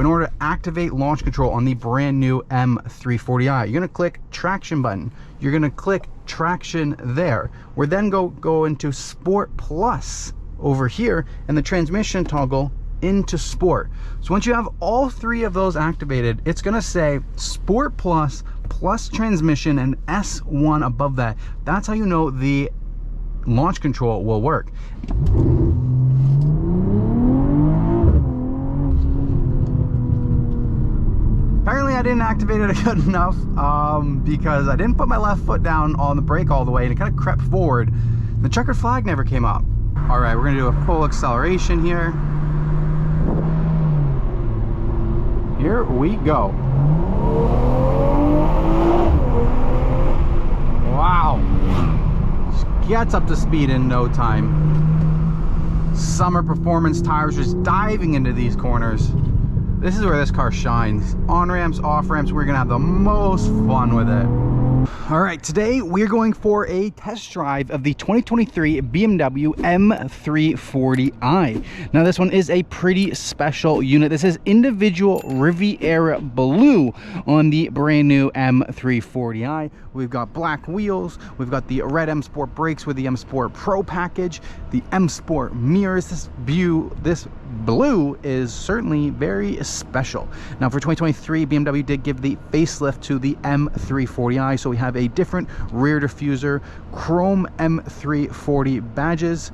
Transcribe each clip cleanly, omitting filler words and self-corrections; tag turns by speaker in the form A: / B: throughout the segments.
A: In order to activate launch control on the brand new M340i, you're going to click traction button. You're going to click traction there. We're then go into Sport Plus over here, and the transmission toggle into Sport. So once you have all three of those activated, it's going to say Sport Plus transmission and S1 above that. That's how you know the launch control will work. Apparently I didn't activate it good enough because I didn't put my left foot down on the brake all the way, and it kind of crept forward. The checkered flag never came up. All right, we're gonna do a full acceleration here. Here we go. Wow. Gets up to speed in no time. Summer performance tires just diving into these corners. This is where this car shines. On ramps, off ramps, we're gonna have the most fun with it. All right, today we're going for a test drive of the 2023 BMW M340i. Now this one is a pretty special unit. This is individual Riviera Blue on the brand new M340i. We've got black wheels, we've got the red M Sport brakes with the M Sport Pro package, the M Sport mirrors. This blue is certainly very special. Now for 2023, BMW did give the facelift to the M340i, so we have a different rear diffuser, chrome M340 badges,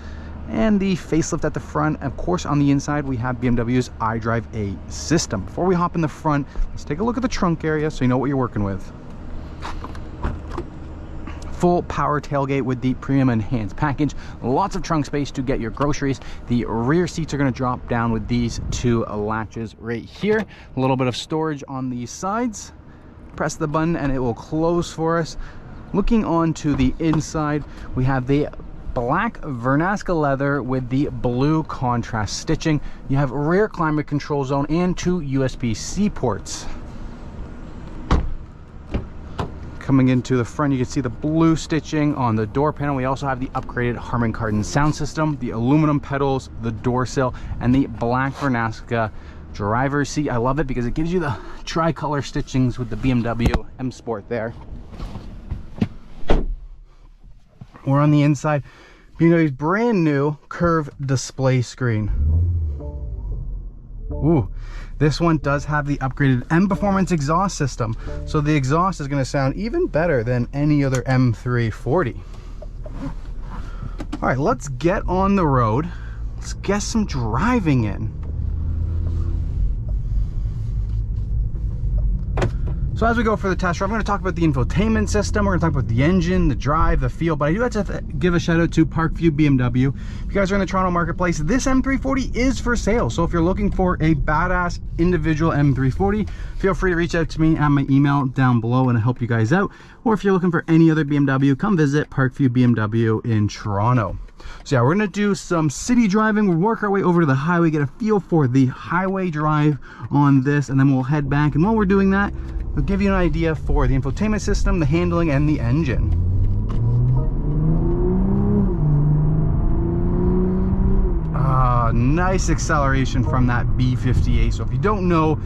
A: and the facelift at the front. Of course, on the inside we have BMW's iDrive 8 system. Before we hop in the front, let's take a look at the trunk area so you know what you're working with. Full power tailgate with the premium enhanced package, lots of trunk space to get your groceries. The rear seats are going to drop down with these two latches right here. A little bit of storage on the sides. Press the button and it will close for us. Looking on to the inside, we have the black Vernasca leather with the blue contrast stitching. You have rear climate control zone and two USB-C ports. Coming into the front, you can see the blue stitching on the door panel. We also have the upgraded Harman Kardon sound system, the aluminum pedals, the door sill, and the black Vernasca driver's seat. I love it because it gives you the tricolor stitchings with the BMW M Sport there. We're on the inside. BMW's brand new curved display screen. Ooh, this one does have the upgraded M Performance exhaust system, so the exhaust is going to sound even better than any other M340. All right, let's get on the road. Let's get some driving in. So as we go for the test drive, I'm going to talk about the infotainment system. We're going to talk about the engine, the drive, the feel, but I do have to give a shout out to Parkview BMW. If you guys are in the Toronto marketplace, this M340 is for sale. So if you're looking for a badass individual M340, feel free to reach out to me at my email down below and I'll help you guys out. Or if you're looking for any other BMW, come visit Parkview BMW in Toronto. So yeah, we're gonna do some city driving. We'll work our way over to the highway, get a feel for the highway drive on this, and then we'll head back. And while we're doing that, we'll give you an idea for the infotainment system, the handling, and the engine. Nice acceleration from that B58. So if you don't know,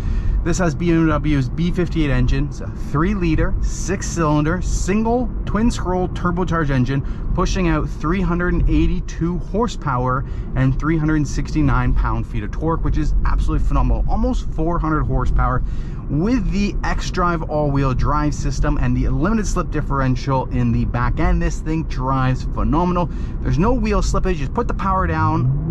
A: this has BMW's B58 engine. It's a 3-liter, 6-cylinder, single twin-scroll turbocharged engine, pushing out 382 horsepower and 369 pound-feet of torque, which is absolutely phenomenal. Almost 400 horsepower with the xDrive all-wheel drive system and the limited slip differential in the back end. This thing drives phenomenal. There's no wheel slippage. Just put the power down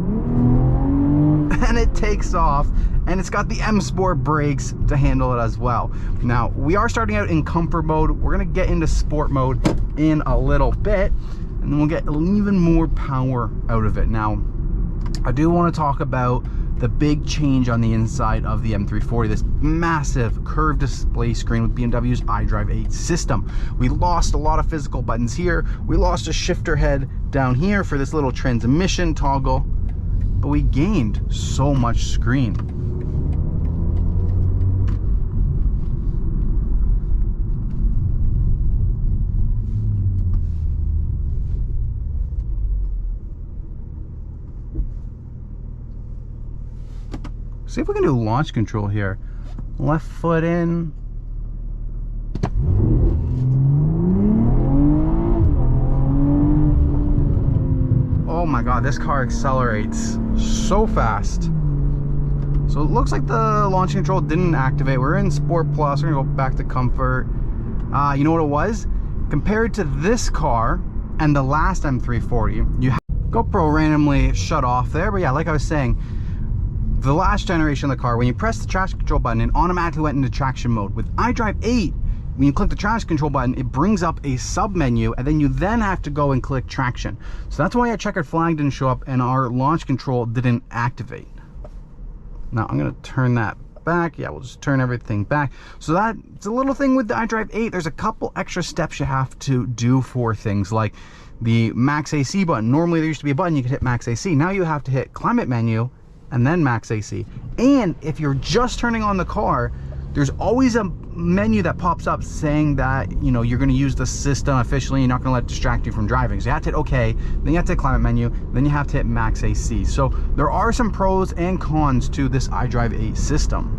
A: and it takes off, and it's got the M Sport brakes to handle it as well. Now we are starting out in comfort mode. We're gonna get into sport mode in a little bit, and then we'll get even more power out of it. Now I do want to talk about the big change on the inside of the M340, this massive curved display screen with BMW's iDrive 8 system. We lost a lot of physical buttons here. We lost a shifter head down here for this little transmission toggle, but we gained so much screen. So see if we can do launch control here. Left foot in. Oh my god, this car accelerates so fast. So it looks like the launch control didn't activate. We're in Sport Plus. We're gonna go back to Comfort. You know what it was? Compared to this car and the last M340, you have GoPro randomly shut off there. But yeah, like I was saying, the last generation of the car, when you press the traction control button, it automatically went into traction mode. With iDrive 8, when you click the traction control button, it brings up a sub menu, and then you have to go and click traction. So that's why our checkered flag didn't show up and our launch control didn't activate. Now I'm gonna turn that back. Yeah, we'll just turn everything back. So that's a little thing with the iDrive 8. There's a couple extra steps you have to do for things like the max AC button. Normally there used to be a button you could hit max AC. Now you have to hit climate menu and then max AC. And if you're just turning on the car, there's always a menu that pops up saying that, you know, you're going to use the system officially, you're not going to let it distract you from driving. So you have to hit OK, then you have to hit climate menu, then you have to hit max AC. So there are some pros and cons to this iDrive 8 system.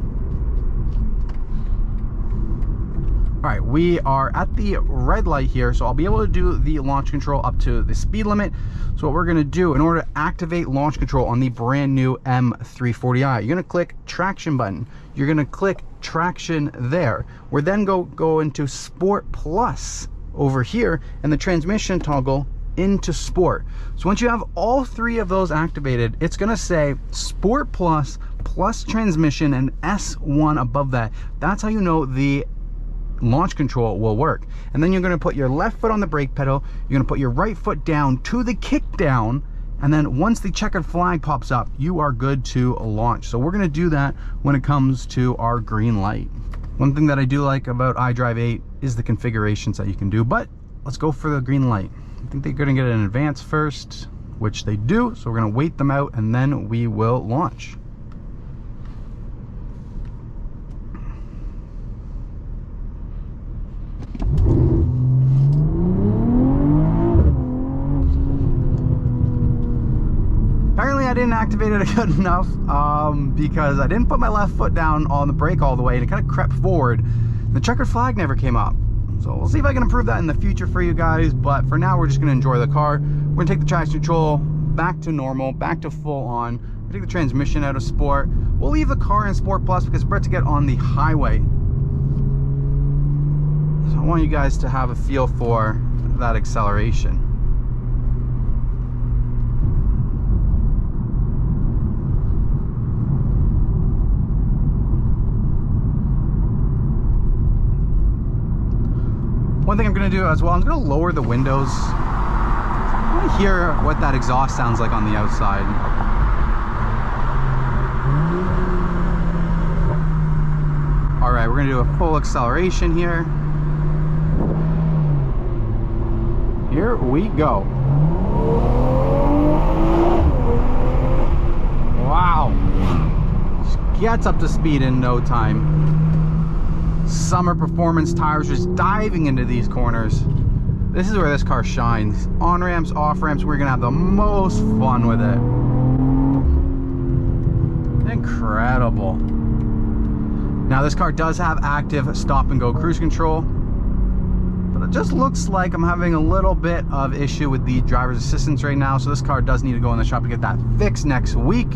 A: All right, we are at the red light here, so I'll be able to do the launch control up to the speed limit. So what we're gonna do in order to activate launch control on the brand new M340i, you're gonna click traction button. You're gonna click traction there. We're then go into Sport Plus over here, and the transmission toggle into Sport. So once you have all three of those activated, it's gonna say Sport Plus, plus transmission, and S1 above that. That's how you know the launch control will work. And then you're going to put your left foot on the brake pedal, you're going to put your right foot down to the kick down, and then once the checkered flag pops up, you are good to launch. So we're going to do that when it comes to our green light. One thing that I do like about iDrive 8 is the configurations that you can do, but let's go for the green light. I think they're going to get an advance first, which they do, so we're going to wait them out and then we will launch. Apparently I didn't activate it good enough because I didn't put my left foot down on the brake all the way and it kind of crept forward. The checkered flag never came up. So we'll see if I can improve that in the future for you guys, but for now we're just going to enjoy the car. We're going to take the traction control back to normal, back to full on. We'll take the transmission out of Sport. We'll leave the car in Sport Plus because we're about to get on the highway. So I want you guys to have a feel for that acceleration. One thing I'm going to do as well, I'm going to lower the windows. I want to hear what that exhaust sounds like on the outside. All right, we're going to do a full acceleration here. Here we go. Wow. Just gets up to speed in no time. Summer performance tires just diving into these corners. This is where this car shines. On ramps, off ramps, we're gonna have the most fun with it. Incredible. Now this car does have active stop and go cruise control, but it just looks like I'm having a little bit of issue with the driver's assistance right now, so this car does need to go in the shop to get that fixed next week.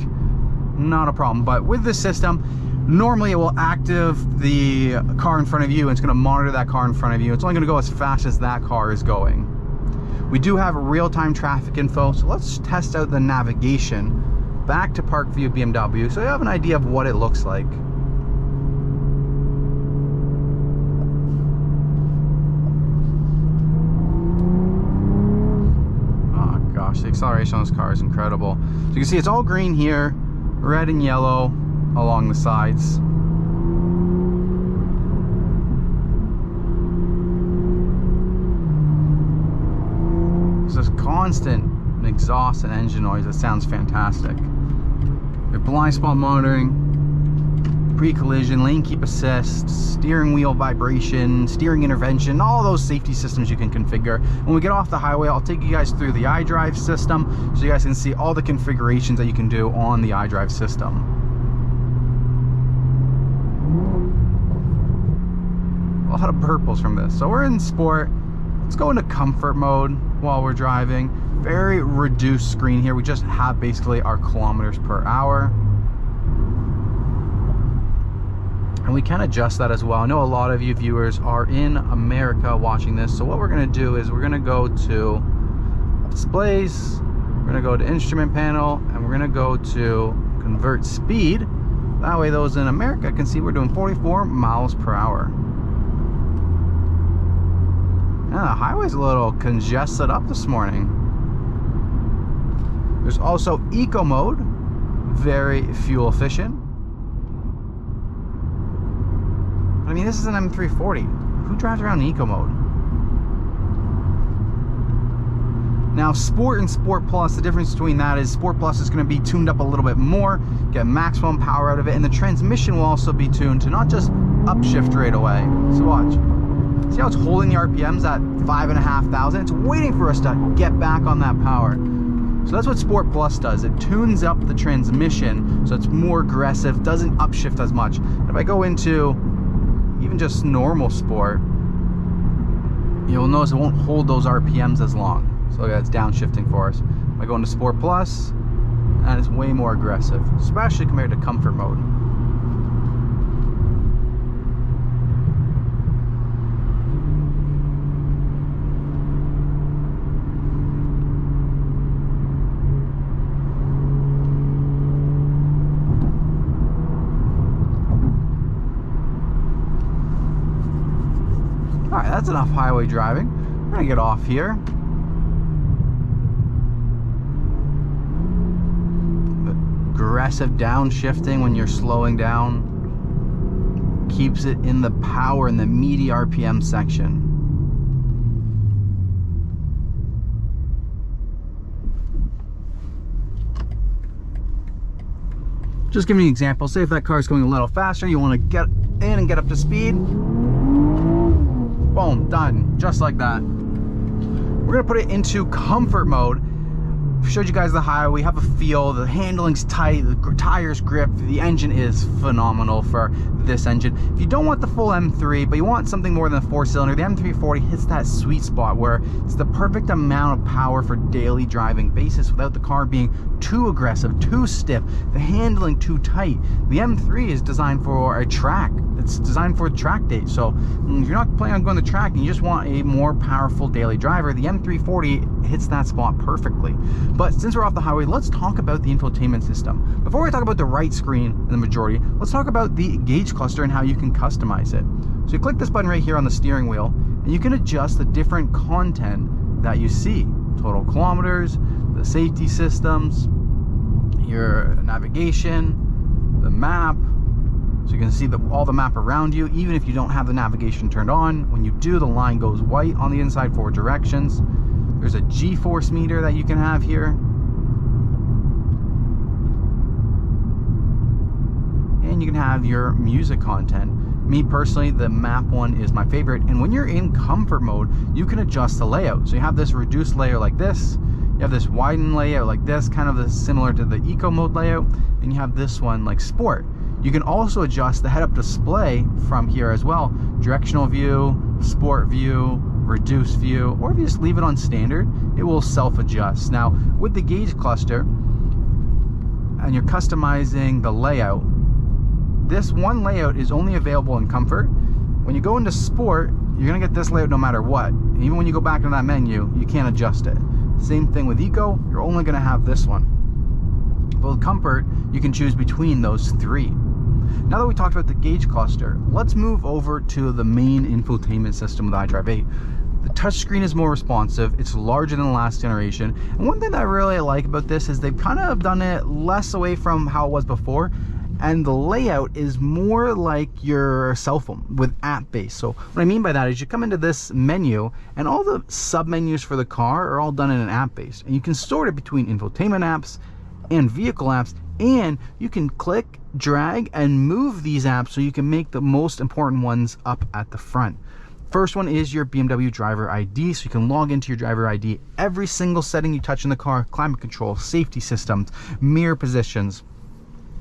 A: Not a problem, but with this system, normally it will active the car in front of you and it's going to monitor that car in front of you. It's only going to go as fast as that car is going. We do have real-time traffic info, so let's test out the navigation back to Parkview BMW so you have an idea of what it looks like. Oh gosh, the acceleration on this car is incredible. So you can see it's all green here, red and yellow along the sides. There's this constant exhaust and engine noise that sounds fantastic. We have blind spot monitoring, pre-collision, lane keep assist, steering wheel vibration, steering intervention, all those safety systems you can configure. When we get off the highway, I'll take you guys through the iDrive system so you guys can see all the configurations that you can do on the iDrive system. lot of purples from this. So we're in sport. Let's go into comfort mode while we're driving. Very reduced screen here. We just have basically our kilometers per hour. And we can adjust that as well. I know a lot of you viewers are in America watching this. So what we're gonna do is we're gonna go to displays, we're gonna go to instrument panel, and we're gonna go to convert speed. That way those in America can see we're doing 44 miles per hour. Yeah, the highway's a little congested up this morning. There's also eco mode, very fuel efficient. I mean, this is an M340. Who drives around in eco mode? Now, Sport and Sport Plus, the difference between that is Sport Plus is going to be tuned up a little bit more, get maximum power out of it, and the transmission will also be tuned to not just upshift right away. So watch. See how it's holding the RPMs at 5,500? It's waiting for us to get back on that power. So that's what Sport Plus does. It tunes up the transmission so it's more aggressive, doesn't upshift as much. And if I go into even just normal sport, you'll notice it won't hold those RPMs as long. So look, it's downshifting for us. If I go into Sport Plus, and it's way more aggressive, especially compared to comfort mode. Alright, that's enough highway driving. We're gonna get off here. Aggressive downshifting when you're slowing down keeps it in the power in the meaty RPM section. Just giving you an example. Say if that car is going a little faster, you want to get in and get up to speed. Boom, done, just like that. We're gonna put it into comfort mode. Showed you guys the highway, have a feel, the handling's tight, the tires grip, the engine is phenomenal for this engine. If you don't want the full M3, but you want something more than a 4-cylinder, the M340 hits that sweet spot where it's the perfect amount of power for daily driving basis without the car being too aggressive, too stiff, the handling too tight. The M3 is designed for a track. It's designed for a track day. So if you're not planning on going to track and you just want a more powerful daily driver, the M340 hits that spot perfectly. But since we're off the highway, let's talk about the infotainment system. Before we talk about the right screen in the majority, let's talk about the gauge cluster and how you can customize it. So you click this button right here on the steering wheel, and you can adjust the different content that you see. Total kilometers, the safety systems, your navigation, the map. So you can see all the map around you, even if you don't have the navigation turned on. When you do, the line goes white on the inside for directions. There's a G-force meter that you can have here. And you can have your music content. Me personally, the map one is my favorite. And when you're in comfort mode, you can adjust the layout. So you have this reduced layout like this. You have this widened layout like this, kind of similar to the eco mode layout. And you have this one like sport. You can also adjust the head-up display from here as well. Directional view, sport view, reduced view, or if you just leave it on standard, it will self-adjust. Now, with the gauge cluster, and you're customizing the layout, this one layout is only available in comfort. When you go into sport, you're gonna get this layout no matter what. And even when you go back into that menu, you can't adjust it. Same thing with eco, you're only gonna have this one. But with comfort, you can choose between those three. Now that we talked about the gauge cluster, let's move over to the main infotainment system with iDrive 8. The touchscreen is more responsive, it's larger than the last generation, and one thing that I really like about this is they've kind of done it less away from how it was before, and the layout is more like your cell phone with app based. So what I mean by that is you come into this menu and all the sub menus for the car are all done in an app based, and you can sort it between infotainment apps and vehicle apps, and you can click, drag, and move these apps so you can make the most important ones up at the front. First one is your BMW driver ID, so you can log into your driver ID. Every single setting you touch in the car, climate control, safety systems, mirror positions,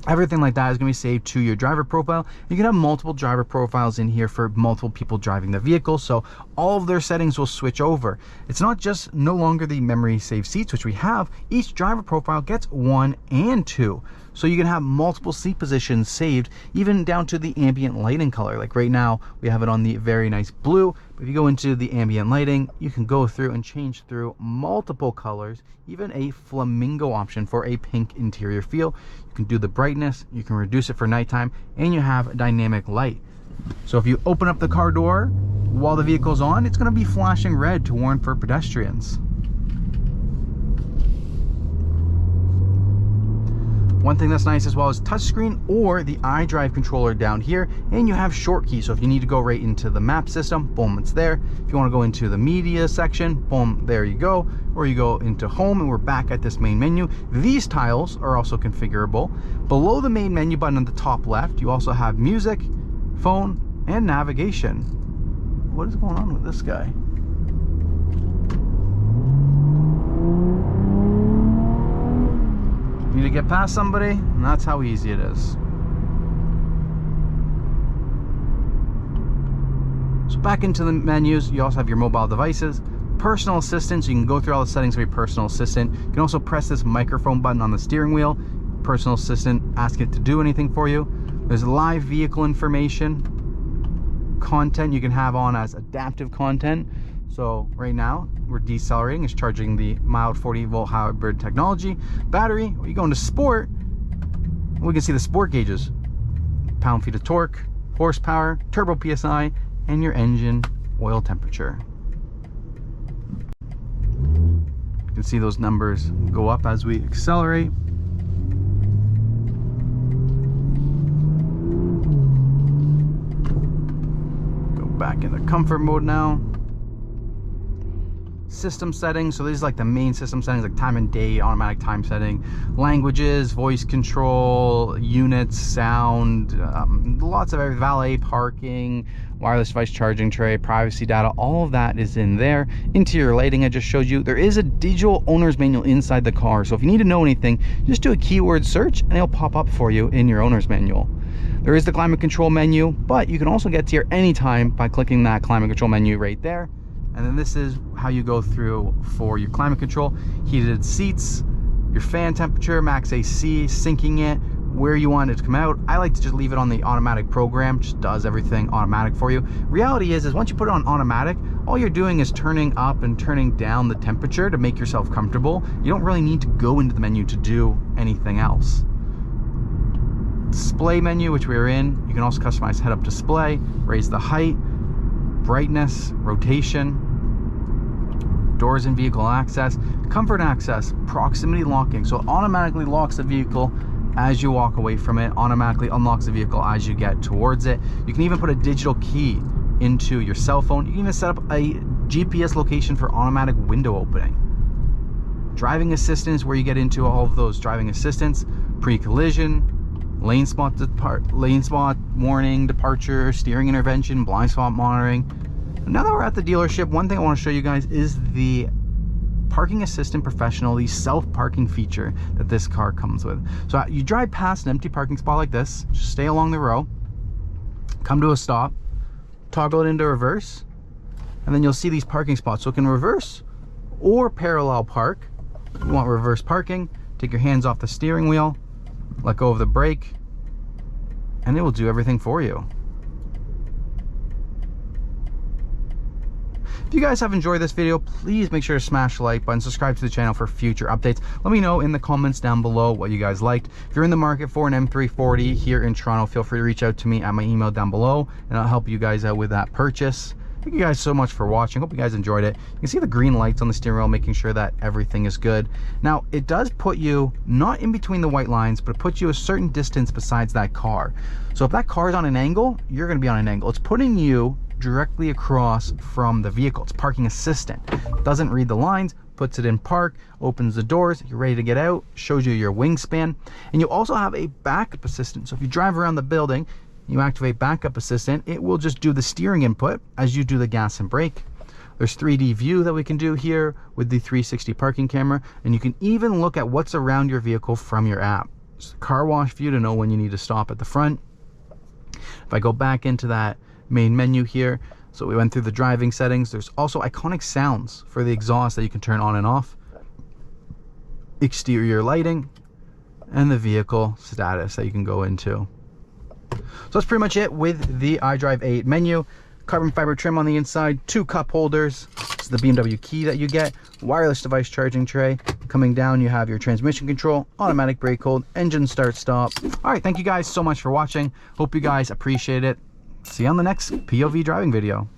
A: Everything like that is going to be saved to your driver profile. You can have multiple driver profiles in here for multiple people driving the vehicle, so all of their settings will switch over. It's not just no longer the memory save seats, which we have. Each driver profile gets 1 and 2. So you can have multiple seat positions saved, even down to the ambient lighting color. Like right now, we have it on the very nice blue. But if you go into the ambient lighting, you can go through and change through multiple colors, even a flamingo option for a pink interior feel. You can do the brightness, you can reduce it for nighttime, and you have dynamic light. So if you open up the car door while the vehicle's on, it's going to be flashing red to warn for pedestrians. One thing that's nice as well is touchscreen or the iDrive controller down here, and you have short key. So if you need to go right into the map system, boom, it's there. If you want to go into the media section, boom, there you go. Or you go into home and we're back at this main menu. These tiles are also configurable. Below the main menu button on the top left, you also have music, phone, and navigation. What is going on with this guy? Need to get past somebody, and that's how easy it is. So back into the menus, you also have your mobile devices, personal assistant, so you can go through all the settings for your personal assistant. You can also press this microphone button on the steering wheel. Personal assistant, ask it to do anything for you. There's live vehicle information, content you can have on as adaptive content. So right now we're decelerating, it's charging the mild 40-volt hybrid technology. Battery, when you go into sport, we can see the sport gauges, pound-feet of torque, horsepower, turbo PSI, and your engine oil temperature. You can see those numbers go up as we accelerate. Go back into comfort mode now. System settings, so these are like the main system settings, like time and date, automatic time setting, languages, voice control, units, sound, lots of valet parking, wireless device charging tray, privacy data, all of that is in there. Interior lighting I just showed you. There is a digital owner's manual inside the car, so if you need to know anything, just do a keyword search and it'll pop up for you in your owner's manual. There is the climate control menu, but you can also get to here anytime by clicking that climate control menu right there. And then this is how you go through for your climate control. Heated seats, your fan temperature, max AC, syncing it, where you want it to come out. I like to just leave it on the automatic program, just does everything automatic for you. Reality is once you put it on automatic, all you're doing is turning up and turning down the temperature to make yourself comfortable. You don't really need to go into the menu to do anything else. Display menu, which we're in, you can also customize head-up display, raise the height, brightness, rotation, doors and vehicle access, comfort access, proximity locking. So it automatically locks the vehicle as you walk away from it, automatically unlocks the vehicle as you get towards it. You can even put a digital key into your cell phone. You can even set up a GPS location for automatic window opening. Driving assistance, where you get into all of those driving assistance, pre-collision, lane spot warning, departure, steering intervention, blind spot monitoring. Now that we're at the dealership, one thing I want to show you guys is the Parking Assistant Professional, the self-parking feature that this car comes with. So you drive past an empty parking spot like this, just stay along the row, come to a stop, toggle it into reverse, and then you'll see these parking spots. So it can reverse or parallel park. If you want reverse parking, take your hands off the steering wheel, let go of the brake, and it will do everything for you. If you guys have enjoyed this video, please make sure to smash the like button, subscribe to the channel for future updates. Let me know in the comments down below what you guys liked. If you're in the market for an M340 here in Toronto, feel free to reach out to me at my email down below, and I'll help you guys out with that purchase. Thank you guys so much for watching. Hope you guys enjoyed it. You can see the green lights on the steering wheel, making sure that everything is good. Now, it does put you not in between the white lines, but it puts you a certain distance besides that car. So if that car is on an angle, you're going to be on an angle. It's putting you directly across from the vehicle. It's parking assistant. Doesn't read the lines, puts it in park, opens the doors, you're ready to get out, shows you your wingspan. And you also have a backup assistant. So if you drive around the building, you activate backup assistant, it will just do the steering input as you do the gas and brake. There's 3D view that we can do here with the 360 parking camera, and you can even look at what's around your vehicle from your app. Just a car wash view to know when you need to stop at the front. If I go back into that main menu here, so we went through the driving settings. There's also iconic sounds for the exhaust that you can turn on and off. Exterior lighting, and the vehicle status that you can go into. So that's pretty much it with the iDrive 8 menu. Carbon fiber trim on the inside, 2 cup holders. This is the BMW key that you get, wireless device charging tray. Coming down, you have your transmission control, automatic brake hold, engine start stop. All right, thank you guys so much for watching. Hope you guys appreciate it. See you on the next POV driving video.